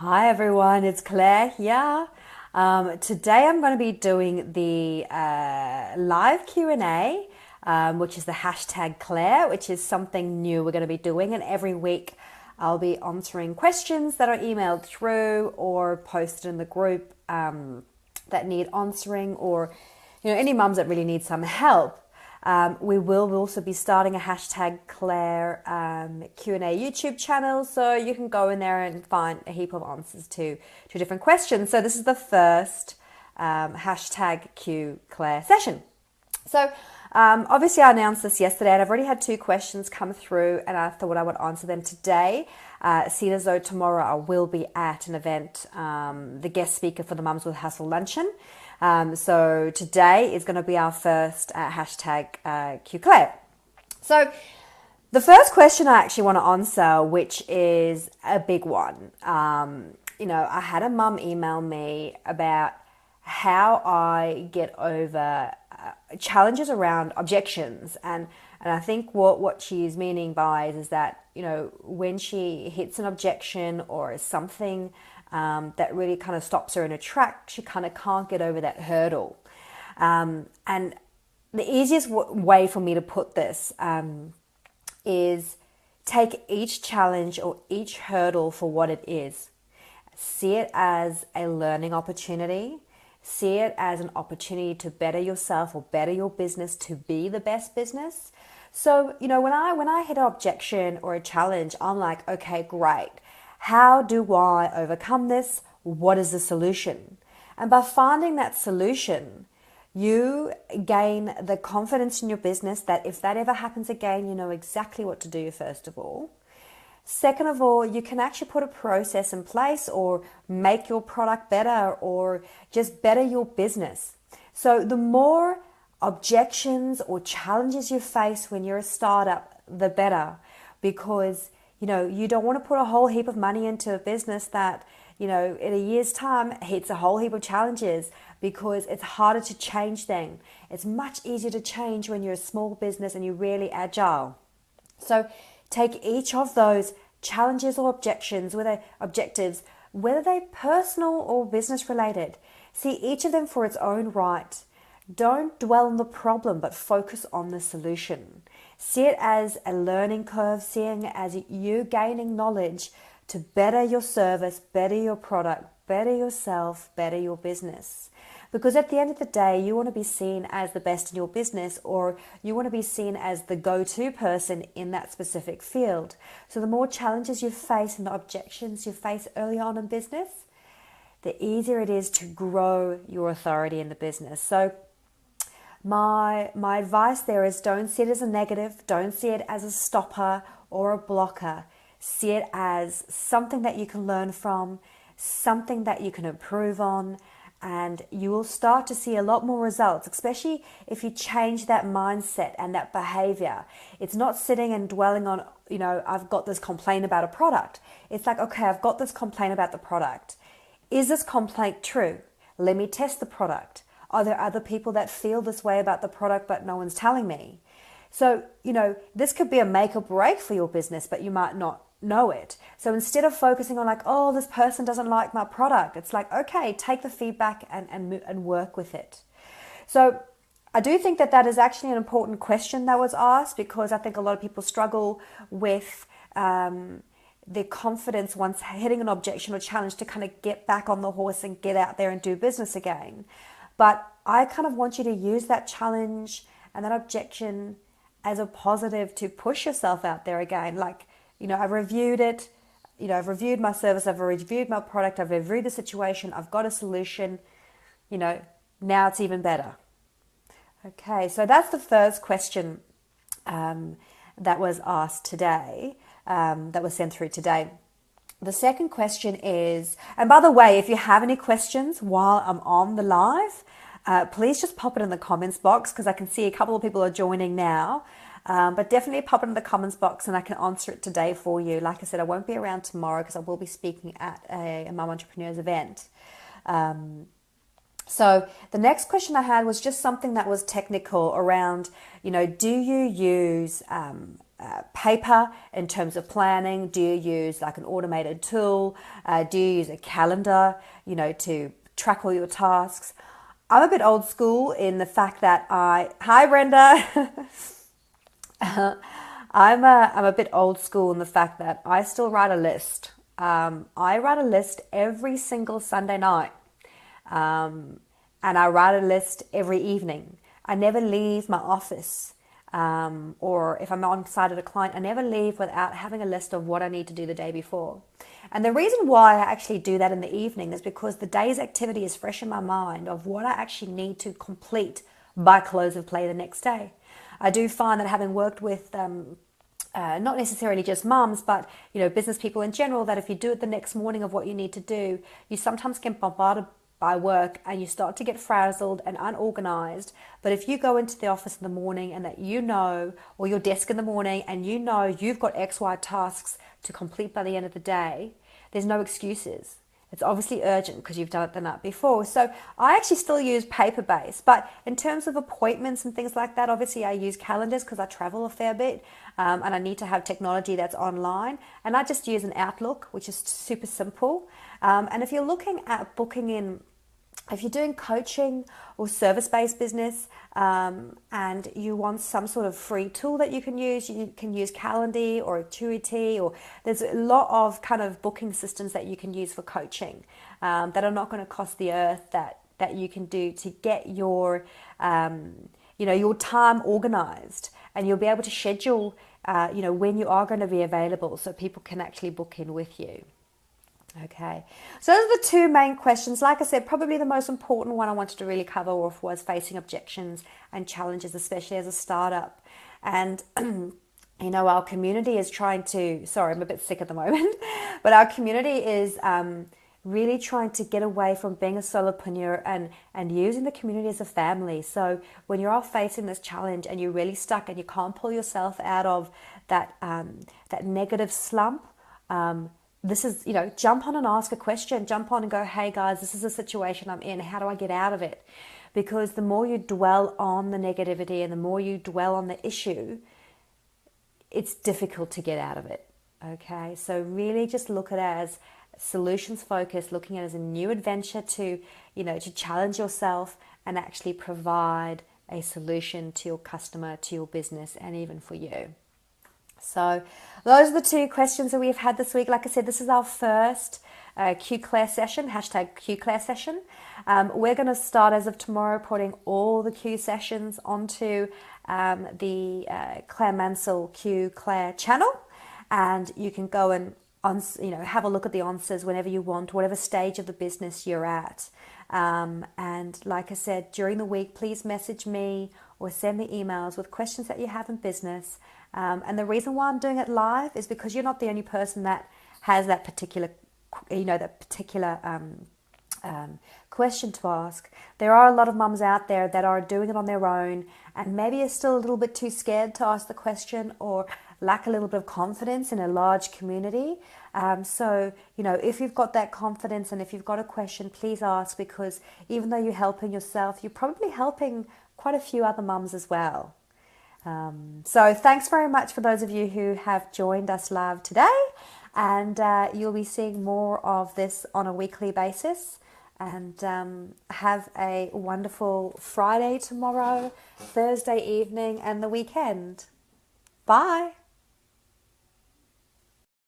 Hi everyone, it's Claire here. Today I'm going to be doing the live Q&A, which is the hashtag Claire, which is something new we're going to be doing. And every week I'll be answering questions that are emailed through or posted in the group that need answering, or any mums that really need some help. We will also be starting a hashtag Claire Q&A YouTube channel, so you can go in there and find a heap of answers to different questions. So this is the first hashtag Q Claire session. So obviously I announced this yesterday, and I've already had 2 questions come through, and I thought I would answer them today. Seeing as though tomorrow I will be at an event, the guest speaker for the Mums with Hustle Luncheon. So today is going to be our first hashtag Q Claire. So the first question I actually want to answer, which is a big one. I had a mum email me about how I get over challenges around objections, and I think what she's meaning by is that when she hits an objection or something that really kind of stops her in her track, she kind of can't get over that hurdle. And the easiest way for me to put this is take each challenge or each hurdle for what it is. See it as a learning opportunity. See it as an opportunity to better yourself or better your business, to be the best business. So, when I hit an objection or a challenge, I'm like, okay, great. How do I overcome this? What is the solution? And by finding that solution, you gain the confidence in your business that if that ever happens again, you know exactly what to do, first of all. Second of all, you can actually put a process in place or make your product better or just better your business. So the more objections or challenges you face when you're a startup, the better, because you don't want to put a whole heap of money into a business that, in a year's time hits a whole heap of challenges, because it's harder to change then. It's much easier to change when you're a small business and you're really agile. So take each of those challenges or objectives, whether they're personal or business related. See each of them for its own right. Don't dwell on the problem, but focus on the solution. See it as a learning curve, seeing it as you gaining knowledge to better your service, better your product, better yourself, better your business. Because at the end of the day, you want to be seen as the best in your business, or you want to be seen as the go-to person in that specific field. So the more challenges you face and the objections you face early on in business, the easier it is to grow your authority in the business. So my advice there is, don't see it as a negative, don't see it as a stopper or a blocker. See it as something that you can learn from, something that you can improve on, and you will start to see a lot more results, especially if you change that mindset and that behavior. It's not sitting and dwelling on, I've got this complaint about a product. It's like, okay, I've got this complaint about the product. Is this complaint true? Let me test the product. Are there other people that feel this way about the product but no one's telling me? So, this could be a make or break for your business, but you might not know it. So instead of focusing on like, oh, this person doesn't like my product, it's like, okay, take the feedback and work with it. So I do think that is actually an important question that was asked, because I think a lot of people struggle with their confidence once hitting an objection or challenge to kind of get back on the horse and get out there and do business again. But I kind of want you to use that challenge and that objection as a positive to push yourself out there again. Like, I've reviewed it, I've reviewed my service, I've reviewed my product, I've reviewed the situation, I've got a solution, now it's even better. Okay, so that's the first question that was asked today, that was sent through today. The second question is, and by the way, if you have any questions while I'm on the live, please just pop it in the comments box, because I can see a couple of people are joining now. But definitely pop it in the comments box and I can answer it today for you. Like I said, I won't be around tomorrow because I will be speaking at a Mum Entrepreneurs event. So the next question I had was just something that was technical around, do you use paper in terms of planning? Do you use like an automated tool? Do you use a calendar, to track all your tasks? I'm a bit old school in the fact that hi Brenda. I'm a bit old school in the fact that I still write a list. I write a list every single Sunday night. And I write a list every evening. I never leave my office. Or if I'm on site at a client, I never leave without having a list of what I need to do the day before. And the reason why I actually do that in the evening is because the day's activity is fresh in my mind of what I actually need to complete by close of play the next day. I do find that having worked with not necessarily just mums, but business people in general, that if you do it the next morning of what you need to do, you sometimes get bombarded by work and you start to get frazzled and unorganized. But if you go into the office in the morning and that or your desk in the morning and you've got XY tasks to complete by the end of the day, there's no excuses. It's obviously urgent because you've done it the night before. So I actually still use paper-based, but in terms of appointments and things like that, obviously I use calendars because I travel a fair bit, and I need to have technology that's online. And I just use an Outlook, which is super simple. And if you're looking at booking in, if you're doing coaching or service-based business, and you want some sort of free tool that you can use Calendly or Acuity, or there's a lot of kind of booking systems that you can use for coaching that are not going to cost the earth, that you can do to get your your time organized, and you'll be able to schedule when you are going to be available so people can actually book in with you. Okay, so those are the two main questions. Like I said, probably the most important one I wanted to really cover off was facing objections and challenges, especially as a startup. And our community is trying to, sorry, I'm a bit sick at the moment, but our community is really trying to get away from being a solopreneur and using the community as a family. So when you're all facing this challenge and you're really stuck and you can't pull yourself out of that negative slump, this is, jump on and ask a question. Jump on and go, hey guys, this is a situation I'm in. How do I get out of it? Because the more you dwell on the negativity and the more you dwell on the issue, it's difficult to get out of it. Okay, so really just look at it as solutions focused, looking at it as a new adventure to challenge yourself and actually provide a solution to your customer, to your business, and even for you. So those are the two questions that we've had this week. Like I said, this is our first QClaire session, #QClaire session. We're going to start as of tomorrow putting all the Q sessions onto the Claire Mansell QClaire channel, and you can go and have a look at the answers whenever you want, whatever stage of the business you're at. And like I said, during the week, please message me or send me emails with questions that you have in business. And the reason why I'm doing it live is because you're not the only person that has that particular, question to ask. There are a lot of mums out there that are doing it on their own and maybe are still a little bit too scared to ask the question or lack a little bit of confidence in a large community. So, if you've got that confidence and if you've got a question, please ask, because even though you're helping yourself, you're probably helping quite a few other mums as well. So thanks very much for those of you who have joined us live today, and you'll be seeing more of this on a weekly basis. And have a wonderful Friday tomorrow, Thursday evening, and the weekend. Bye.